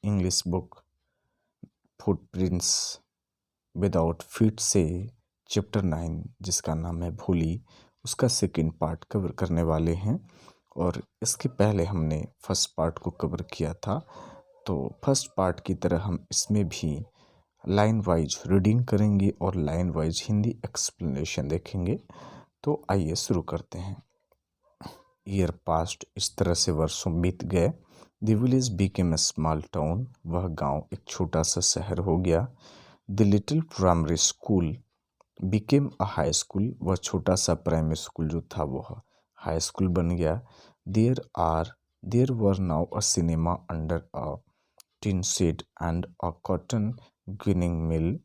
English book footprints without feet से chapter 9 जिसका नाम है भोली, उसका सेकंड पार्ट कवर करने वाले हैं। और इसके पहले हमने फर्स्ट पार्ट को कवर किया था, तो फर्स्ट पार्ट की तरह हम इसमें भी लाइन वाइज रीडिंग करेंगे और लाइन वाइज हिंदी एक्सप्लेनेशन देखेंगे। तो आइए शुरू करते हैं। ईयर पास्ट, इस तरह से वर्षों बीत गए। The village became a small town, वह गांव एक छोटा सा शहर हो गया। The little primary school became a high school, वह छोटा सा प्राइमरी स्कूल जो था वह हाई स्कूल बन गया। There were now a cinema under a tin shed and a cotton ginning mill,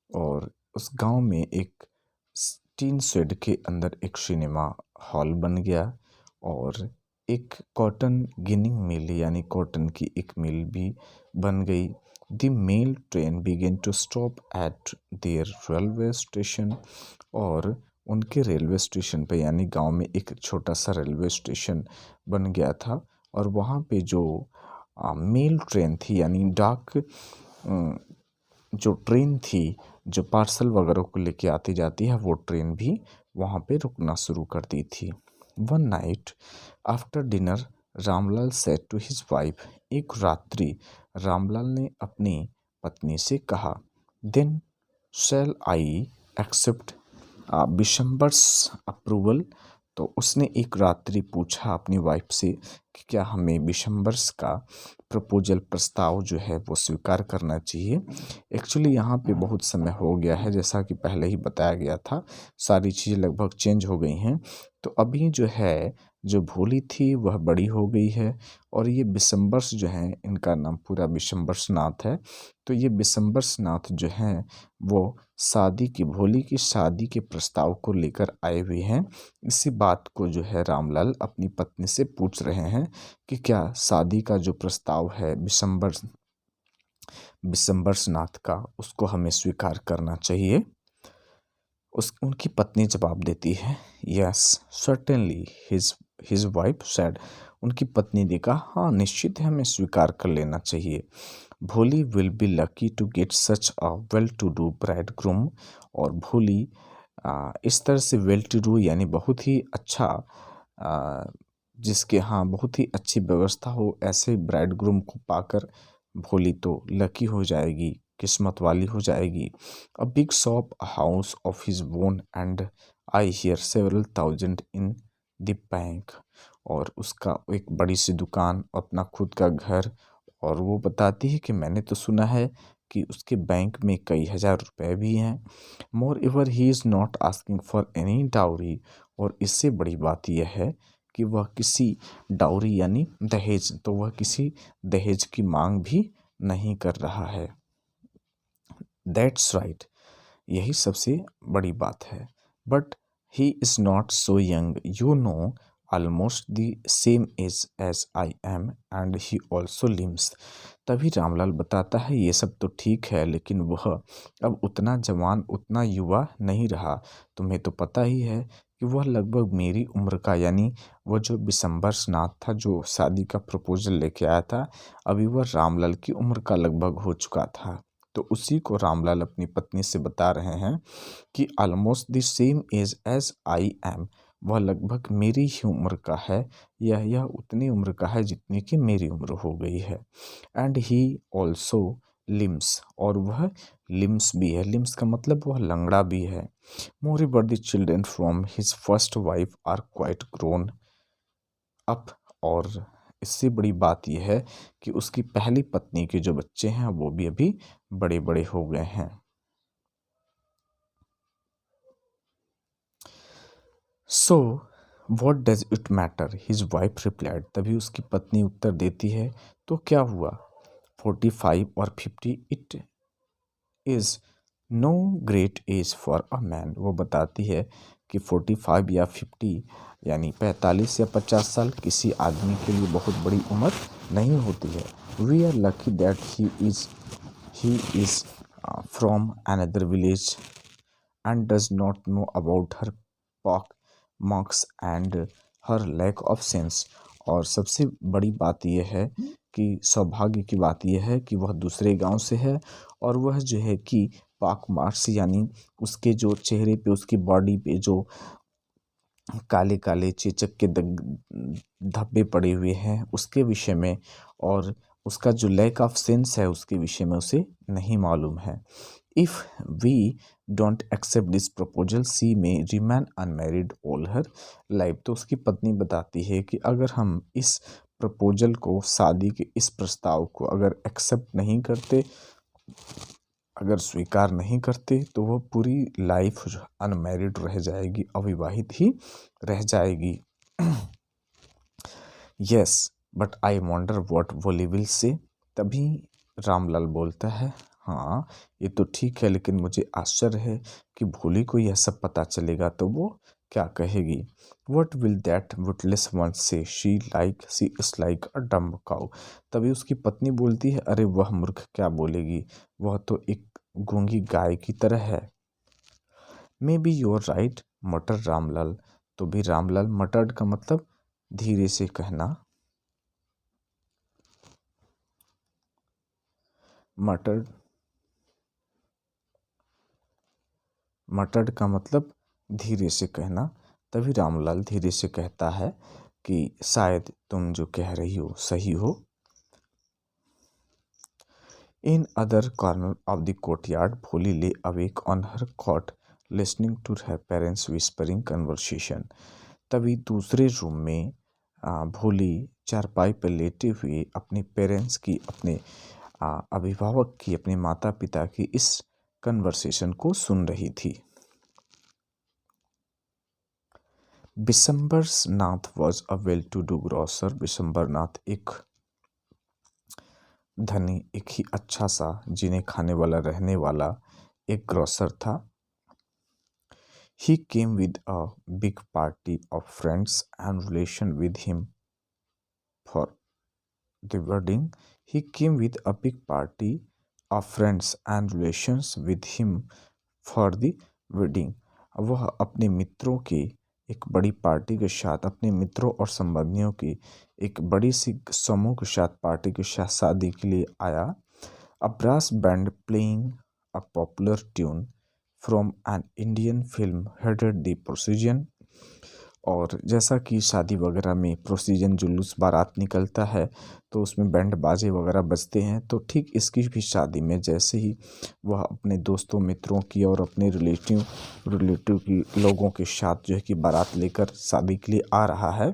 और उस गांव में एक टीन शेड के अंदर एक सिनेमा हॉल बन गया और एक कॉटन गिनिंग मिल यानी कॉटन की एक मिल भी बन गई। The mail train began to stop at their railway station, और उनके रेलवे स्टेशन पे यानी गांव में एक छोटा सा रेलवे स्टेशन बन गया था। और वहाँ पे जो मेल ट्रेन थी यानी डाक जो ट्रेन थी जो पार्सल वगैरह को लेके आती जाती है, वो ट्रेन भी वहाँ पे रुकना शुरू कर दी थी। One night after dinner Ramlal said to his wife, एक रात्रि रामलाल ने अपनी पत्नी से कहा, then shall I accept Bishambar's approval, तो उसने एक रात्रि पूछा अपनी वाइफ से कि क्या हमें बिशंबर्स का प्रपोजल प्रस्ताव जो है वो स्वीकार करना चाहिए। एक्चुअली यहाँ पे बहुत समय हो गया है, जैसा कि पहले ही बताया गया था, सारी चीज़ें लगभग चेंज हो गई हैं। तो अभी जो है जो भोली थी वह बड़ी हो गई है, और ये बिशंबर्स जो हैं, इनका नाम पूरा बिशंबर्स नाथ है। तो ये बिशंबर्स नाथ जो हैं वो भोली की शादी के प्रस्ताव को लेकर आए हुए हैं। इसी बात को जो है रामलाल अपनी पत्नी से पूछ रहे हैं कि क्या शादी का जो प्रस्ताव है बिशंबर्स नाथ का, उसको हमें स्वीकार करना चाहिए। उनकी पत्नी जवाब देती है, yes certainly his wife said, उनकी पत्नी ने कहा, हाँ निश्चित है, हमें स्वीकार कर लेना चाहिए। Bholi will be lucky to get such a well to do bridegroom, और भोली इस तरह से वेल टू डू यानी बहुत ही अच्छा जिसके यहाँ बहुत ही अच्छी व्यवस्था हो, ऐसे ब्राइड ग्रूम को पाकर भोली तो लकी हो जाएगी, किस्मत वाली हो जाएगी। A big shop, a house of his own and I hear several thousand in the bank, और उसका एक बड़ी सी दुकान, अपना खुद का घर, और वो बताती है कि मैंने तो सुना है कि उसके बैंक में कई हजार रुपए भी हैं। Moreover he is not asking for any dowry, और इससे बड़ी बात यह है कि वह किसी डाउरी यानी दहेज, तो वह किसी दहेज की मांग भी नहीं कर रहा है। दैट्स राइट, यही सबसे बड़ी बात है। But he is not so young, you know, almost the same age as I am and he also limps. तभी रामलाल बताता है, ये सब तो ठीक है, लेकिन वह अब उतना जवान उतना युवा नहीं रहा। तुम्हें तो पता ही है कि वह लगभग मेरी उम्र का, यानी वह जो बिशंबर्स नाथ था जो शादी का प्रपोजल लेके आया था, अभी वह रामलाल की उम्र का लगभग हो चुका था। तो उसी को रामलाल अपनी पत्नी से बता रहे हैं कि almost the same age as I am, वह लगभग मेरी ही उम्र का है, यह उतनी उम्र का है जितनी कि मेरी उम्र हो गई है। एंड ही ऑल्सो लिम्स, और वह लिम्स भी है, लिम्स का मतलब वह लंगड़ा भी है। Moreover the children from his first wife are quite grown up, और इससे बड़ी बात यह है कि उसकी पहली पत्नी के जो बच्चे हैं वो भी अभी बड़े बड़े हो गए हैं। So what does it matter, his wife replied, तभी उसकी पत्नी उत्तर देती है, तो क्या हुआ, 45 और 50 it is no great age for a man, वो बताती है कि 45 या 50 यानी 45 या 50 साल किसी आदमी के लिए बहुत बड़ी उम्र नहीं होती है। We are lucky that he is from another village and does not know about her marks and her lack of sense, और सबसे बड़ी बात यह है कि सौभाग्य की बात यह है कि वह दूसरे गांव से है और वह जो है कि पाक मार्क्स यानी उसके जो चेहरे पे, उसकी बॉडी पे जो काले काले चेचक के धब्बे पड़े हुए हैं उसके विषय में, और उसका जो लैक ऑफ सेंस है उसके विषय में उसे नहीं मालूम है। If we don't accept this proposal she may remain unmarried all her life. तो उसकी पत्नी बताती है कि अगर हम इस प्रपोजल को, शादी के इस प्रस्ताव को अगर एक्सेप्ट नहीं करते, अगर स्वीकार नहीं करते, तो वह पूरी लाइफ अनमैरिड रह जाएगी, अविवाहित ही रह जाएगी। Yes but I wonder what Bholi will say. तभी रामलाल बोलता है, हाँ ये तो ठीक है, लेकिन मुझे आश्चर्य है कि भोली को यह सब पता चलेगा तो वो क्या कहेगी। What will that witless one say, she is like a dumb cow. तभी उसकी पत्नी बोलती है, अरे वह मूर्ख क्या बोलेगी, वह तो एक गूंगी गाय की तरह है। मे बी यूर राइट मटर रामलाल। तो भी रामलाल, मटर्ड का मतलब धीरे से कहना, मटर्ड का मतलब धीरे से कहना। तभी रामलाल धीरे से कहता है कि शायद तुम जो कह रही हो सही हो। In other corner of the courtyard Bholi lay awake on her cot listening to her parents whispering conversation. तभी दूसरे रूम में भोली चारपाई पर लेटे हुए अपने पेरेंट्स की, अपने अभिभावक की, अपने माता पिता की इस कन्वर्सेशन को सुन रही थी। Bishambar Nath was a well to do grocer. Bishambar Nath एक धनी, एक ही अच्छा सा जीने खाने वाला, रहने वाला एक ग्रोसर था। He came with a big party of friends and relation with him for the wedding. He came with a big party of friends and relations with him for the wedding. वह अपने मित्रों की एक बड़ी party के साथ, अपने मित्रों और संबंधियों की एक बड़ी सी समूह के साथ, पार्टी के साथ शादी के लिए आया। A brass band playing a popular tune from an Indian film headed the procession। और जैसा कि शादी वगैरह में प्रोसीजन, जुलूस, बारात निकलता है तो उसमें बैंड बाजे वगैरह बजते हैं, तो ठीक इसकी भी शादी में जैसे ही वह अपने दोस्तों मित्रों की और अपने रिलेटिव की लोगों के साथ जो है कि बारात लेकर शादी के लिए आ रहा है,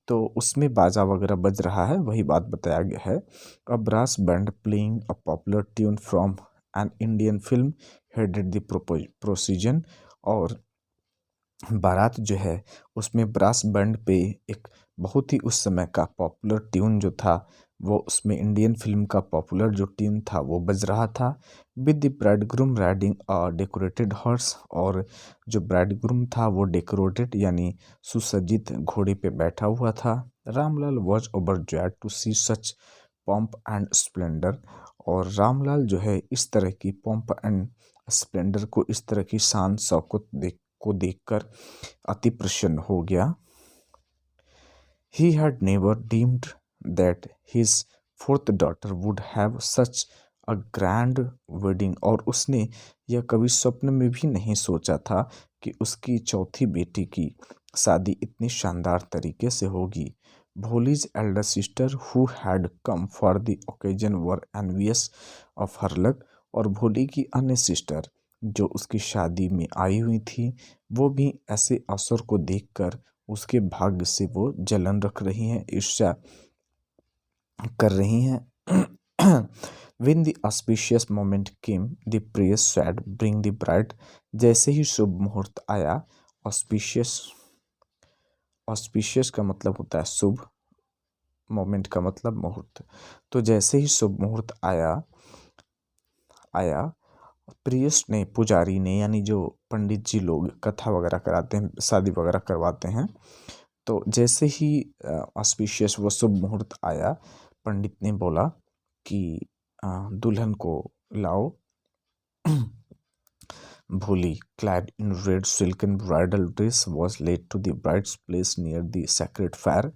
तो उसमें बाजा वगैरह बज रहा है, वही बात बताया गया है। A brass band playing a popular tune from an Indian film headed the procession. और बारात जो है उसमें ब्रास बैंड पे एक बहुत ही उस समय का पॉपुलर ट्यून जो था, वो उसमें इंडियन फिल्म का पॉपुलर जो ट्यून था वो बज रहा था। With the bridegroom riding a decorated horse. और जो ब्राइडग्रूम था वो डेकोरेटेड यानी सुसज्जित घोड़े पे बैठा हुआ था। Ramlal was overjoyed to see such pomp and splendour. और रामलाल जो है इस तरह की पॉम्प एंड स्प्लेंडर को, इस तरह की शान शौकत को देखकर अति प्रसन्न हो गया। He had never dreamed that his fourth daughter would have such a grand wedding। और उसने यह कभी स्वप्न में भी नहीं सोचा था कि उसकी चौथी बेटी की शादी इतनी शानदार तरीके से होगी। Bholi's Elder sister who had come for the occasion were envious of her luck. और भोली की अन्य सिस्टर जो उसकी शादी में आई हुई थी, वो भी ऐसे अवसर को देखकर उसके भाग्य से वो जलन रख रही हैं, ईर्ष्या कर रही हैं। When the auspicious moment came, the priest said, "Bring the bride." जैसे ही शुभ मुहूर्त आया, ऑस्पिशियस, ऑस्पिशियस का मतलब होता है शुभ, मोमेंट का मतलब मुहूर्त। तो जैसे ही शुभ मुहूर्त आया प्रियस्ट ने, पुजारी ने, यानी जो पंडित जी लोग कथा वगैरह कराते हैं, शादी वगैरह करवाते हैं, तो जैसे ही ऑस्पिशियस वो शुभ मुहूर्त आया, पंडित ने बोला कि दुल्हन को लाओ। भोली clad in red silken bridal dress was led to the bride's place near the sacred fire।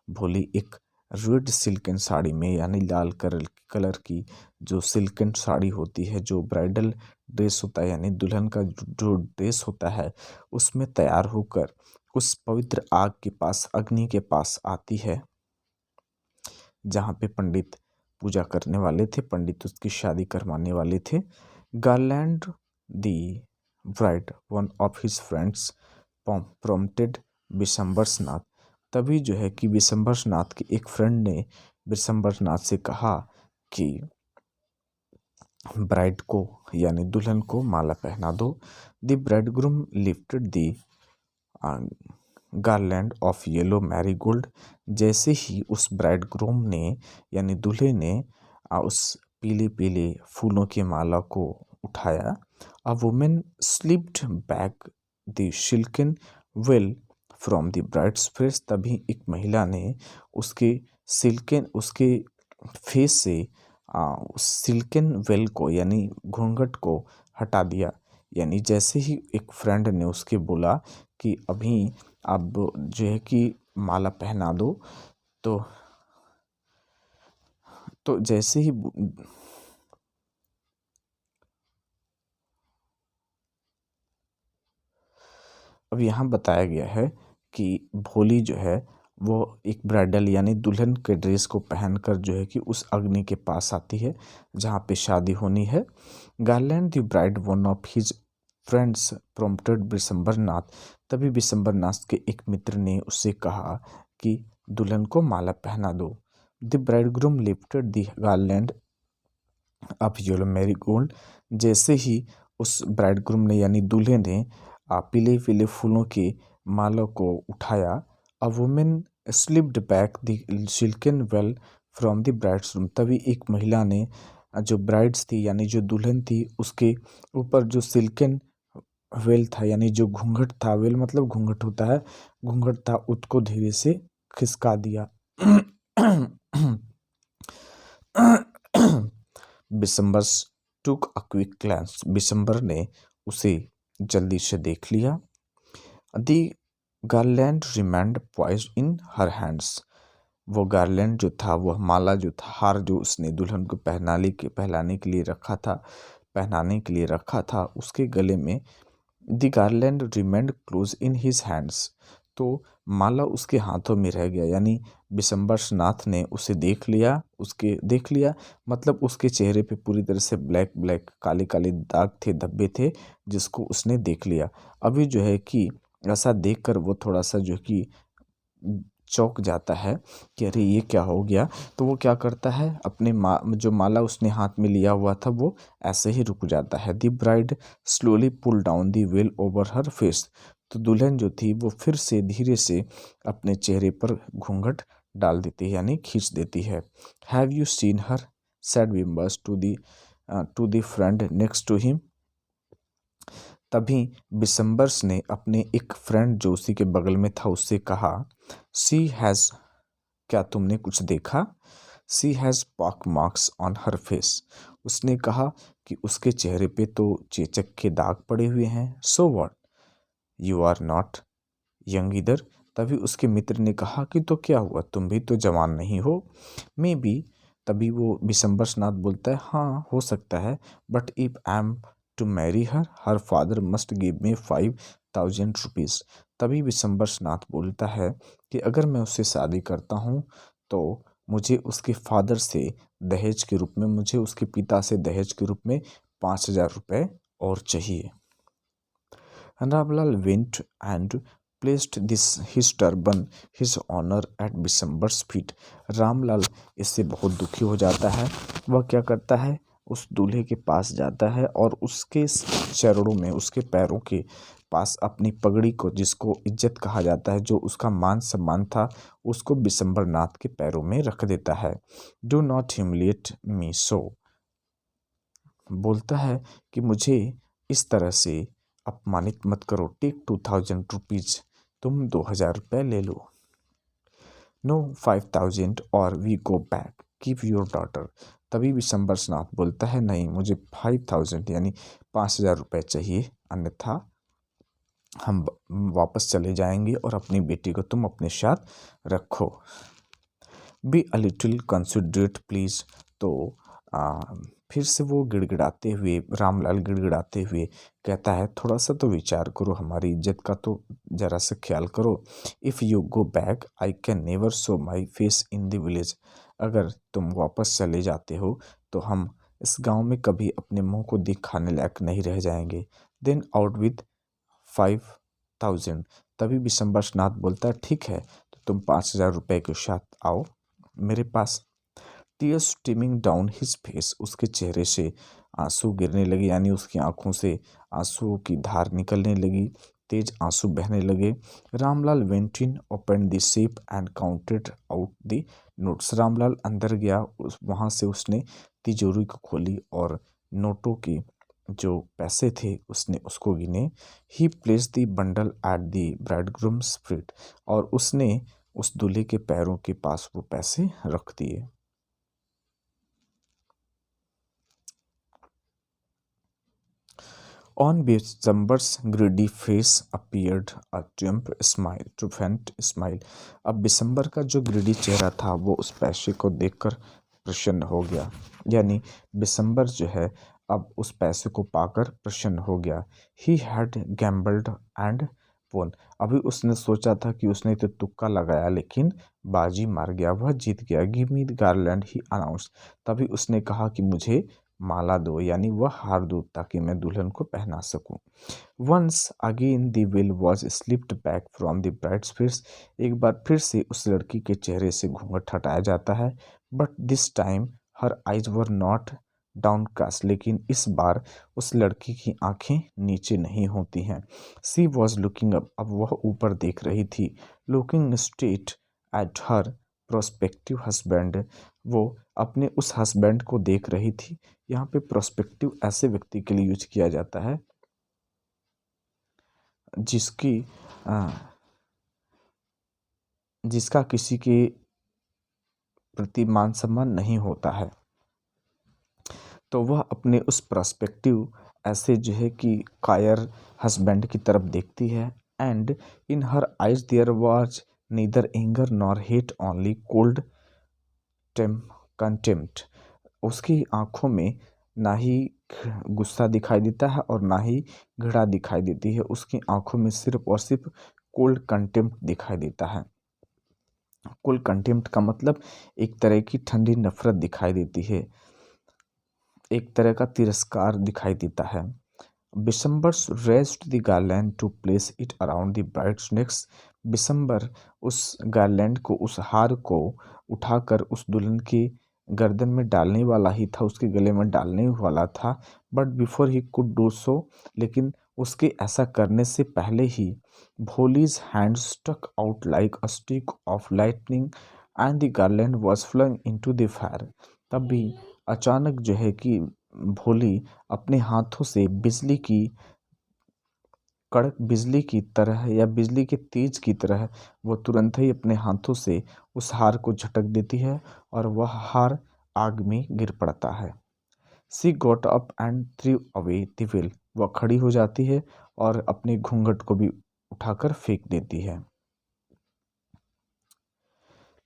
भोली एक रेड सिल्कन साड़ी में, यानी लाल कलर की जो सिल्कन साड़ी होती है, जो ब्राइडल ड्रेस होता है यानी दुल्हन का जो ड्रेस होता है, उसमें तैयार होकर उस पवित्र आग के पास, अग्नि के पास आती है, जहाँ पे पंडित पूजा करने वाले थे, पंडित उसकी शादी करवाने वाले थे। Garland the bride one of his friends prompted Vishambarnath. तभी जो है कि विशंबरनाथ के एक फ्रेंड ने विशंबरनाथ से कहा कि ब्राइड को यानी दुल्हन को माला पहना दो। The bridegroom lifted the garland of yellow marigold. जैसे ही उस ब्राइडग्रूम ने यानी दूल्हे ने उस पीले पीले फूलों की माला को उठाया, a woman slipped back the silken veil from the bride's face. तभी एक महिला ने उसके फेस से उस सिल्कन वेल को यानी घूंघट को हटा दिया। यानी जैसे ही एक फ्रेंड ने उसके बोला कि अभी आप जो है कि माला पहना दो, तो जैसे ही अब यहाँ बताया गया है कि भोली जो है वो एक ब्राइडल यानी दुल्हन के ड्रेस को पहनकर जो है कि उस अग्नि के पास आती है जहाँ पे शादी होनी है। Garland the bride one of his friends prompted Vishambarnath. तभी विशंबरनाथ के एक मित्र ने उससे कहा कि दुल्हन को माला पहना दो। The bridegroom lifted the garland of yellow marigold. जैसे ही उस ब्राइडग्रूम ने यानी दूल्हे ने पीले पीले फूलों की माला को उठाया, a woman slipped back the silken veil from the bride's room. तभी एक महिला ने जो ब्राइड्स थी यानी जो दुल्हन थी उसके ऊपर जो सिल्कन वेल था यानी जो घूंघट था, वेल मतलब घूंघट होता है, घूंघट था, उसको धीरे से खिसका दिया। बिशंबर टुक अ क्विक ग्लैंस। बिशंबर ने उसे जल्दी से देख लिया। दी गार्लैंड रिमेंड पॉइज्ड इन हर हैंड्स। वो गार्लैंड जो था, वह माला जो था, हार जो उसने दुल्हन को पहनाने के लिए रखा था उसके गले में। The garland remained close in his hands. तो माला उसके हाथों में रह गया, यानी विशंबरनाथ ने उसे देख लिया मतलब उसके चेहरे पे पूरी तरह से ब्लैक ब्लैक काले काले दाग थे, धब्बे थे, जिसको उसने देख लिया। अभी जो है कि ऐसा देखकर वो थोड़ा सा जो कि चौंक जाता है कि अरे ये क्या हो गया। तो वो क्या करता है, अपने जो माला उसने हाथ में लिया हुआ था वो ऐसे ही रुक जाता है। The bride slowly pull down the veil over her face. तो दुल्हन जो थी वो फिर से धीरे से अपने चेहरे पर घूंघट डाल देती है यानी खींच देती है। Have you seen her said विम्बर्स to the friend next to him. तभी बिशंबर्स ने अपने एक फ्रेंड जो उसी के बगल में था उससे कहा, सी हैज़, क्या तुमने कुछ देखा? She has pock marks on her face. उसने कहा कि उसके चेहरे पे तो चेचक के दाग पड़े हुए हैं। So what, you are not young either. तभी उसके मित्र ने कहा कि तो क्या हुआ, तुम भी तो जवान नहीं हो। Maybe. तभी वो विशंबरनाथ बोलता है, हाँ हो सकता है, but if I am to marry her father must give me 5,000 rupees. तभी विशंबरनाथ बोलता है कि अगर मैं उससे शादी करता हूँ तो मुझे उसके फादर से दहेज के रूप में, मुझे उसके पिता से दहेज के रूप में 5,000 रुपये और चाहिए। Ramlal went and placed his turban, his honor at Bishambar's feet. Ramlal इससे बहुत दुखी हो जाता है। वह क्या करता है, उस दूल्हे के पास जाता है और उसके चरणों में, उसके पैरों के पास अपनी पगड़ी को, जिसको इज्जत कहा जाता है, जो उसका मान सम्मान था, उसको बिशंबरनाथ के पैरों में रख देता है। डू नॉट ह्यूमिलिएट मी सो। बोलता है कि मुझे इस तरह से अपमानित मत करो। टेक 2,000 रुपीज़, तुम 2,000 रुपये ले लो। नो 5,000 और we go back, give your daughter. तभी विशंबरनाथ बोलता है, नहीं मुझे 5,000 यानी 5,000 रुपये चाहिए, अन्यथा हम वापस चले जाएंगे और अपनी बेटी को तुम अपने साथ रखो। Be a little considerate please. तो आ, फिर से वो गिड़गिड़ाते हुए, रामलाल गिड़गिड़ाते हुए कहता है, थोड़ा सा तो विचार करो, हमारी इज्जत का तो जरा सा ख्याल करो। If you go back I can never show my face in the village. अगर तुम वापस चले जाते हो तो हम इस गांव में कभी अपने मुंह को दिखाने लायक नहीं रह जाएंगे। Then out with 5,000। तभी विशंबरनाथ बोलता है, ठीक है तो तुम 5,000 रुपये के साथ आओ मेरे पास। Tears streaming down his face, उसके चेहरे से आंसू गिरने लगे, यानी उसकी आंखों से आंसुओं की धार निकलने लगी, तेज आंसू बहने लगे। Ramlal went in, open the safe and counted out the notes. Ramlal अंदर गया, उस वहाँ से उसने तिजोरी को खोली और नोटों की जो पैसे थे उसने उसको गिने। He placed the bundle at the bridegroom's feet, और उसने उस दूल्हे के पैरों के पास वो पैसे रख दिए। On December's greedy face appeared a triumphant smile। अब दिसंबर का जो ग्रीडी चेहरा था वो उस पैसे को देखकर प्रसन्न हो गया, यानी दिसंबर जो है अब उस पैसे को पाकर प्रसन्न हो गया। ही हैड गैम्बल्ड एंड वोन। अभी उसने सोचा था कि उसने तो तुक्का लगाया लेकिन बाजी मार गया, वह जीत गया। Give me the garland he announce. तभी उसने कहा कि मुझे माला दो, यानी वह हार दो ताकि मैं दुल्हन को पहना सकूं। Once again the veil was slipped back from the bride's face. एक बार फिर से उस लड़की के चेहरे से घूंघट हटाया जाता है। But this time her eyes were not downcast. लेकिन इस बार उस लड़की की आंखें नीचे नहीं होती हैं। सी वॉज लुकिंग अप, अब वह ऊपर देख रही थी। Looking straight at her prospective husband, वो अपने उस हस्बैंड को देख रही थी। यहाँ पे प्रोस्पेक्टिव ऐसे व्यक्ति के लिए यूज किया जाता है जिसकी आ, जिसका किसी के प्रति मान सम्मान नहीं होता है। तो वह अपने उस प्रोस्पेक्टिव ऐसे जो है कि कायर हस्बैंड की तरफ देखती है। And in her eyes there was neither anger nor hate, only cold contempt. उसकी आंखों में ना ही गुस्सा दिखाई देता है और ना ही घृणा दिखाई देती है। उसकी आंखों में सिर्फ और सिर्फ कोल्ड कंटेम्प्ट दिखाई देता है। कोल्ड कंटेम्प्ट का मतलब एक तरह की ठंडी नफरत दिखाई देती है, एक तरह का तिरस्कार दिखाई देता है। Bishambar's raised the garland to place it around the bride's necks. Bishambar उस गार्लैंड को, उस हार को उठाकर उस दुल्हन की गर्दन में डालने वाला ही था, उसके गले में डालने वाला था। But before he could do so, लेकिन उसके ऐसा करने से पहले ही Bholi's hand stuck out like a stick of lightning and the garland was flung into the fire. तब भी अचानक जो है कि भोली अपने हाथों से बिजली की, कड़क बिजली की तरह या बिजली के तेज की तरह वो तुरंत ही अपने हाथों से उस हार को झटक देती है और वह हार आग में गिर पड़ता है। She got up and threw away the veil. वह खड़ी हो जाती है और अपने घूंघट को भी उठाकर फेंक देती है।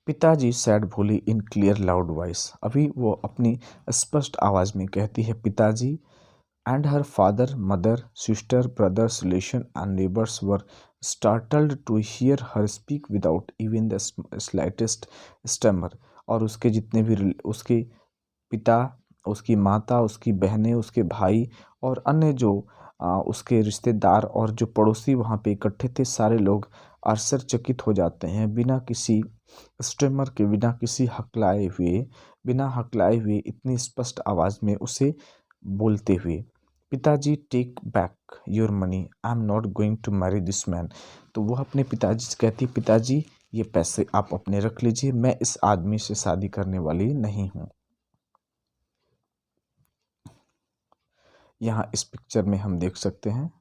पिताजी सैड भोली इन क्लियर लाउड वॉइस। अभी वो अपनी स्पष्ट आवाज में कहती है पिताजी। And her father, mother, sister, brothers, relation and neighbors were startled to hear her speak without even the slightest stammer। और उसके जितने भी उसके पिता, उसकी माता, उसकी बहनें, उसके भाई और अन्य जो उसके रिश्तेदार और जो पड़ोसी वहाँ पे इकट्ठे थे, सारे लोग आश्चर्यचकित हो जाते हैं, बिना किसी स्टेमर के, बिना हकलाए हुए इतनी स्पष्ट आवाज़ में उसे बोलते हुए। पिताजी take back your money, I am not going to marry this man. तो वह अपने पिताजी से कहती, पिताजी ये पैसे आप अपने रख लीजिए, मैं इस आदमी से शादी करने वाली नहीं हूँ। यहाँ इस पिक्चर में हम देख सकते हैं,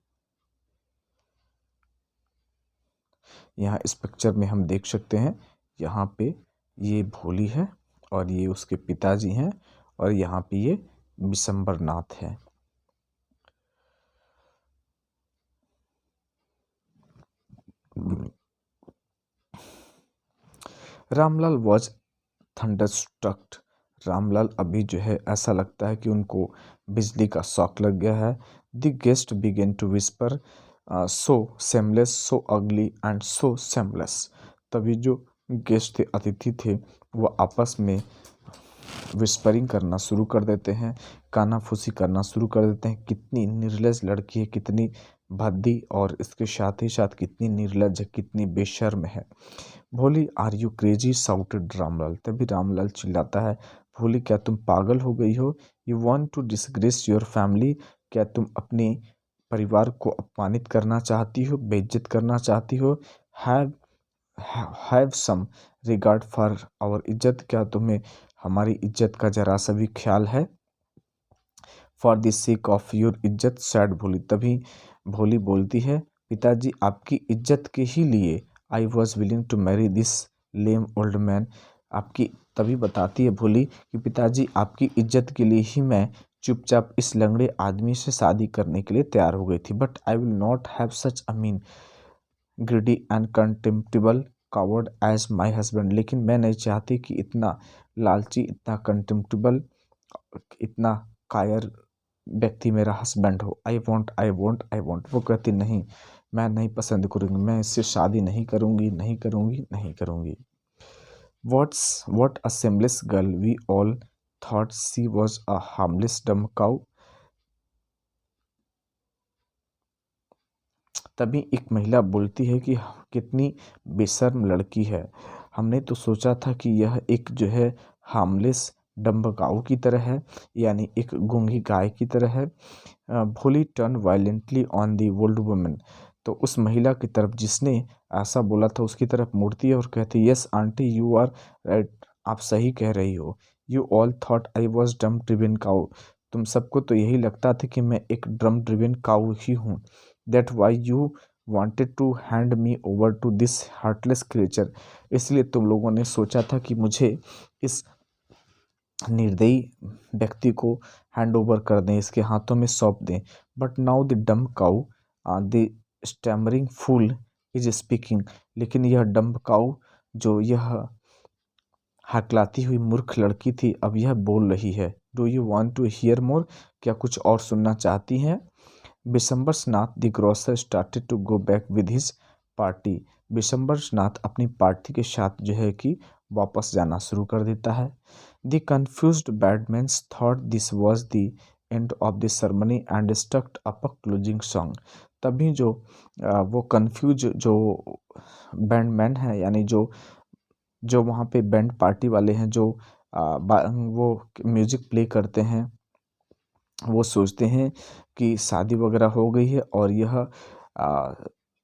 यहाँ इस पिक्चर में हम देख सकते हैं, यहाँ पे ये भोली है और ये उसके पिताजी हैं और यहाँ पे ये बिशंबर नाथ है। रामलाल वॉज थंडरस्ट्रक्ड। रामलाल अभी जो है ऐसा लगता है कि उनको बिजली का शॉक लग गया है। The guest began to whisper, so shameless, so ugly and so seamless. तभी जो गेस्ट थे, अतिथि थे, वो आपस में विस्परिंग करना शुरू कर देते हैं, कानाफूसी करना शुरू कर देते हैं। कितनी निर्लज लड़की है, कितनी भद्दी, और इसके साथ ही साथ कितनी निर्लज है, कितनी बेशर्म है। Bholi, are you crazy, shouted Ramlal. तभी रामलाल चिल्लाता है, भोली क्या तुम पागल हो गई हो? You want to disgrace your family. क्या तुम अपने परिवार को अपमानित करना चाहती हो, बेइज्जत करना चाहती हो? Have some regard for our izzat. क्या तुम्हें हमारी इज्जत का जरा सा भी ख्याल है? For the sake of your इज्जत, सैड भोली। तभी भोली बोलती है, पिताजी आपकी इज्जत के ही लिए I was willing to marry this lame old man. आपकी तभी बताती है भोली कि पिताजी आपकी इज्जत के लिए ही मैं चुपचाप इस लंगड़े आदमी से शादी करने के लिए तैयार हो गई थी। But I will not have such a mean greedy and contemptible coward as my husband. लेकिन मैं नहीं चाहती कि इतना लालची, इतना कंटेम्प्टिबल, इतना कायर व्यक्ति मेरा हस्बैंड हो। I want, I want, I want. वो कहती नहीं, मैं नहीं पसंद करूँगी, मैं इससे शादी नहीं करूँगी, नहीं करूँगी, नहीं करूँगी। What a shameless girl, we all thought she was a harmless dumb cow. तभी एक महिला बोलती है कि कितनी बेशर्म लड़की है, हमने तो सोचा था कि यह एक जो है हार्मलेस डम्ब काऊ की तरह है, यानी एक गूंगी गाय की तरह है। भोली turn violently on the old woman. तो उस महिला की तरफ जिसने ऐसा बोला था उसकी तरफ मुड़ती है और कहती है, yes aunty, you are right, आप सही कह रही हो। You all thought I was drum driven cow. तुम सबको तो यही लगता था कि मैं एक ड्रम ड्रिवन काऊ ही हूँ। That why you wanted to hand me over to this heartless creature. इसलिए तुम लोगों ने सोचा था कि मुझे इस निर्दयी व्यक्ति को हैंड ओवर कर दें, इसके हाथों में सौंप दें। But now the dumb cow, the stammering fool is speaking. लेकिन यह डम्ब काऊ, जो यह हकलाती हुई मूर्ख लड़की थी, अब यह बोल रही है। Do you want to hear more? क्या कुछ और सुनना चाहती हैं? Bishambarnath the grocer started to go back with his party. Bishambarnath अपनी पार्टी के साथ जो है कि वापस जाना शुरू कर देता है। द कन्फ्यूज्ड बैडमैन्स thought this was the end of the ceremony and struck up a closing song. तभी जो वो कन्फ्यूज जो बैंडमैन है, यानी जो जो वहाँ पे बैंड पार्टी वाले हैं, जो वो म्यूजिक प्ले करते हैं, वो सोचते हैं कि शादी वगैरह हो गई है और यह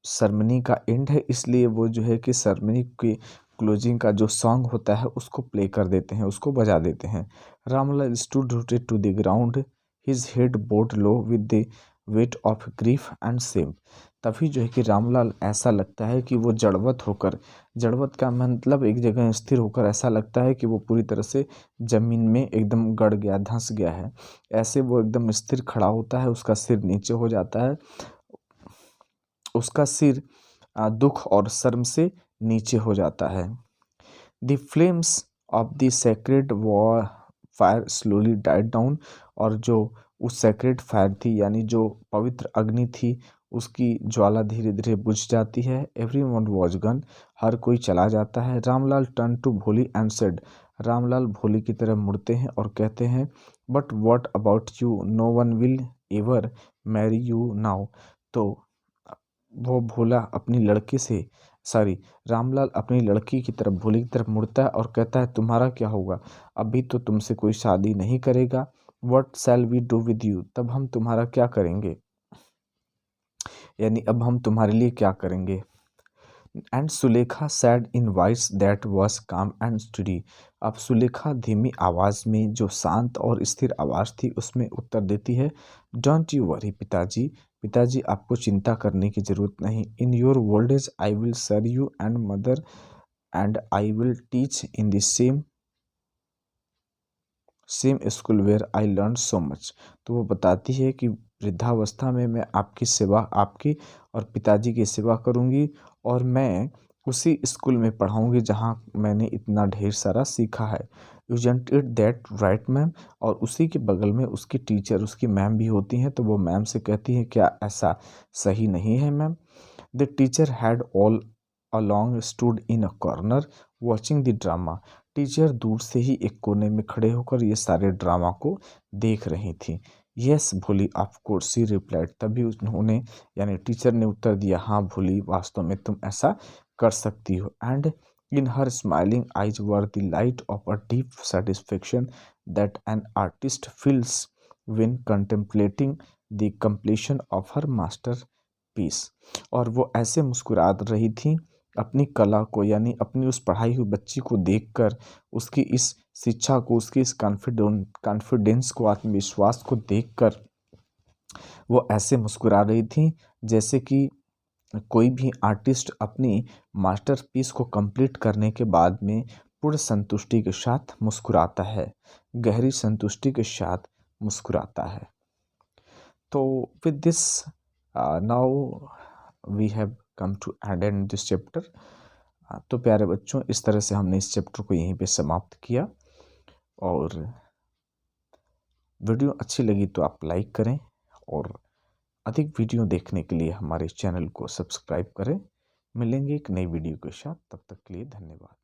सेरेमनी का एंड है, इसलिए वो जो है कि सेरेमनी की क्लोजिंग का जो सॉन्ग होता है उसको प्ले कर देते हैं, उसको बजा देते हैं। Ramlal stood rooted to the ground, his head bowed low with the weight of grief and shame. तभी जो है कि रामलाल ऐसा लगता है कि वो जड़वत होकर, जड़वत का मतलब एक जगह स्थिर होकर, ऐसा लगता है कि वो पूरी तरह से जमीन में एकदम गड़ गया, धंस गया है। ऐसे वो एकदम स्थिर खड़ा होता है, उसका सिर नीचे हो जाता है, उसका सिर दुख और शर्म से नीचे हो जाता है। The flames of the sacred war fire slowly died down. और जो उस सेक्रेड फायर थी, यानी जो पवित्र अग्नि थी, उसकी ज्वाला धीरे धीरे बुझ जाती है। एवरीवन वॉज गन, हर कोई चला जाता है। Ramlal turn to Bholi and said, Ramlal Bholi की तरफ मुड़ते हैं और कहते हैं, but what about you, no one will ever marry you now. तो वो भोला अपनी लड़की से, सॉरी, रामलाल अपनी लड़की की तरफ, भोली की तरफ मुड़ता है और कहता है, तुम्हारा क्या होगा? अभी तो तुमसे कोई शादी नहीं करेगा। What shall we do with you? तब हम तुम्हारा क्या करेंगे, यानी अब हम तुम्हारे लिए क्या करेंगे? And Sulekha sad in voice that was काम एंड स्टडी। अब सुलेखा धीमी आवाज़ में, जो शांत और स्थिर आवाज़ थी, उसमें उत्तर देती है, डोंट यू वरी पिताजी, पिताजी आपको चिंता करने की ज़रूरत नहीं। In your old age I will serve you and mother and I will teach in the same school where I learn so much. तो वो बताती है कि वृद्धावस्था में मैं आपकी सेवा, आपकी और पिताजी की सेवा करूंगी, और मैं उसी स्कूल में पढ़ाऊँगी जहाँ मैंने इतना ढेर सारा सीखा है। Isn't it that right ma'am? और उसी के बगल में उसकी टीचर, उसकी मैम भी होती हैं, तो वो मैम से कहती है, क्या ऐसा सही नहीं है ma'am? The teacher had all along stood in a corner watching the drama. Teacher दूर से ही एक कोने में खड़े होकर ये सारे ड्रामा को देख रही थी। यस भोली ऑफ कोर्स शी रिप्लाइड। तभी उन्होंने यानी टीचर ने उत्तर दिया, हाँ भोली, वास्तव में तुम ऐसा कर सकती हो। And in her smiling eyes were the light of a deep satisfaction that an artist feels when contemplating the completion of her masterpiece। और वो ऐसे मुस्कुरा रही थी अपनी कला को, यानी अपनी उस पढ़ाई हुई बच्ची को देखकर, उसकी इस शिक्षा को, उसकी इस कॉन्फिडेंस को, आत्मविश्वास को देखकर वो ऐसे मुस्कुरा रही थी जैसे कि कोई भी आर्टिस्ट अपनी मास्टरपीस को कंप्लीट करने के बाद में पूर्ण संतुष्टि के साथ मुस्कुराता है, गहरी संतुष्टि के साथ मुस्कुराता है। तो with this now we have come to end this chapter. तो प्यारे बच्चों, इस तरह से हमने इस चैप्टर को यहीं पे समाप्त किया। और वीडियो अच्छी लगी तो आप लाइक करें और अधिक वीडियो देखने के लिए हमारे चैनल को सब्सक्राइब करें। मिलेंगे एक नई वीडियो के साथ, तब तक के लिए धन्यवाद।